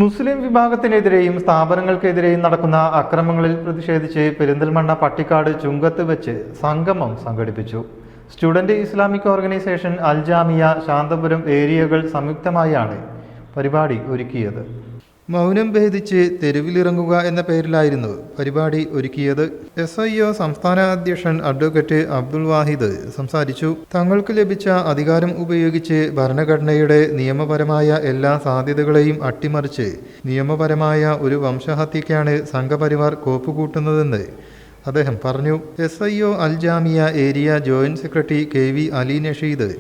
മുസ്ലിം വിഭാഗത്തിനെതിരെയും സ്ഥാപനങ്ങൾക്കെതിരെയും നടക്കുന്ന അക്രമങ്ങളിൽ പ്രതിഷേധിച്ച് പെരിന്തൽമണ്ണ പട്ടിക്കാട് ചുങ്കത്ത് വെച്ച് സംഗമം സംഘടിപ്പിച്ചു. സ്റ്റുഡന്റ് ഇസ്ലാമിക് ഓർഗനൈസേഷൻ അൽ ജാമിയ ശാന്തപുരം ഏരിയകൾ സംയുക്തമായാണ് പരിപാടി ഒരുക്കിയത്. മൗനം ഭേദിച്ച് തെരുവിലിറങ്ങുക എന്ന പേരിലായിരുന്നു പരിപാടി ഒരുക്കിയത്. SIO സംസ്ഥാന അധ്യക്ഷൻ അഡ്വക്കേറ്റ് അബ്ദുൽ വാഹിദ് സംസാരിച്ചു. തങ്ങൾക്ക് ലഭിച്ച അധികാരം ഉപയോഗിച്ച് ഭരണഘടനയുടെ നിയമപരമായ എല്ലാ സാധ്യതകളെയും അട്ടിമറിച്ച് നിയമപരമായ ഒരു വംശഹത്യക്കാണ് സംഘപരിവാർ കോപ്പുകൂട്ടുന്നതെന്ന് അദ്ദേഹം പറഞ്ഞു. SIO Al Jamia area joint secretary KV Ali Nasheed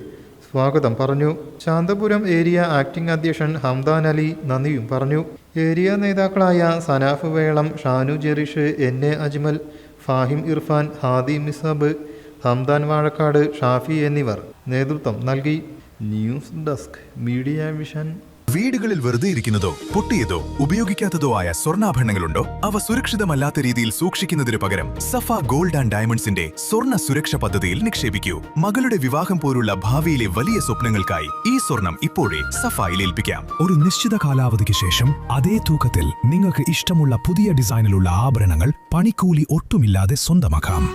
സ്വാഗതം പറഞ്ഞു. ശാന്തപുരം ഏരിയ ആക്ടിംഗ് അധ്യക്ഷൻ ഹംദാൻ അലി നന്ദിയും പറഞ്ഞു. ഏരിയ നേതാക്കളായ സനാഫ് വേളം, ഷാനു ജെറിഷ്, NA അജ്മൽ, ഫാഹിം ഇർഫാൻ, ഹാദി മിസാബ്, ഹംദാൻ വാഴക്കാട്, ഷാഫി എന്നിവർ നേതൃത്വം നൽകി. News desk media vision. വീടുകളിൽ വെറുതെ ഇരിക്കുന്നതോ പൊട്ടിയതോ ഉപയോഗിക്കാത്തതോ ആയ സ്വർണ്ണാഭരണങ്ങളുണ്ടോ? അവ സുരക്ഷിതമല്ലാത്ത രീതിയിൽ സൂക്ഷിക്കുന്നതിനു പകരം സഫ ഗോൾഡ് ആൻഡ് ഡയമണ്ട്സിന്റെ സ്വർണ്ണ സുരക്ഷ പദ്ധതിയിൽ നിക്ഷേപിക്കൂ. മകളുടെ വിവാഹം പോലുള്ള ഭാവിയിലെ വലിയ സ്വപ്നങ്ങൾക്കായി ഈ സ്വർണം ഇപ്പോഴേ സഫയിൽ ഏൽപ്പിക്കാം. ഒരു നിശ്ചിത കാലാവധിക്ക് ശേഷം അതേ തൂക്കത്തിൽ നിങ്ങൾക്ക് ഇഷ്ടമുള്ള പുതിയ ഡിസൈനിലുള്ള ആഭരണങ്ങൾ പണിക്കൂലി ഒട്ടുമില്ലാതെ സ്വന്തമാക്കാം.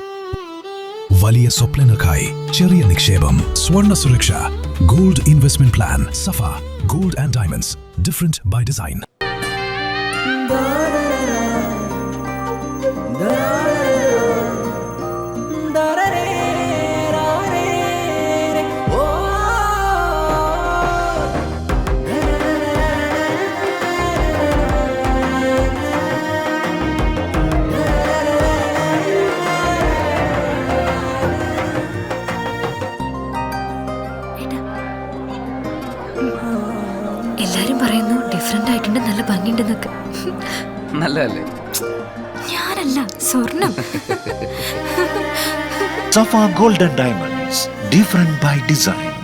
വലിയ സ്വപ്നങ്ങൾക്കായി ചെറിയ നിക്ഷേപം. സ്വർണ്ണ സുരക്ഷ gold investment plan. Safa Gold and Diamonds, different by design. എല്ലാരും പറയുന്നു ഡിഫറെന്റ് ആയിട്ടുണ്ട്, നല്ല ഭംഗിയുണ്ടെന്നൊക്കെ. നല്ലതല്ലേ? ഞാനല്ല, സ്വർണം. Safa Gold and Diamonds, different by design.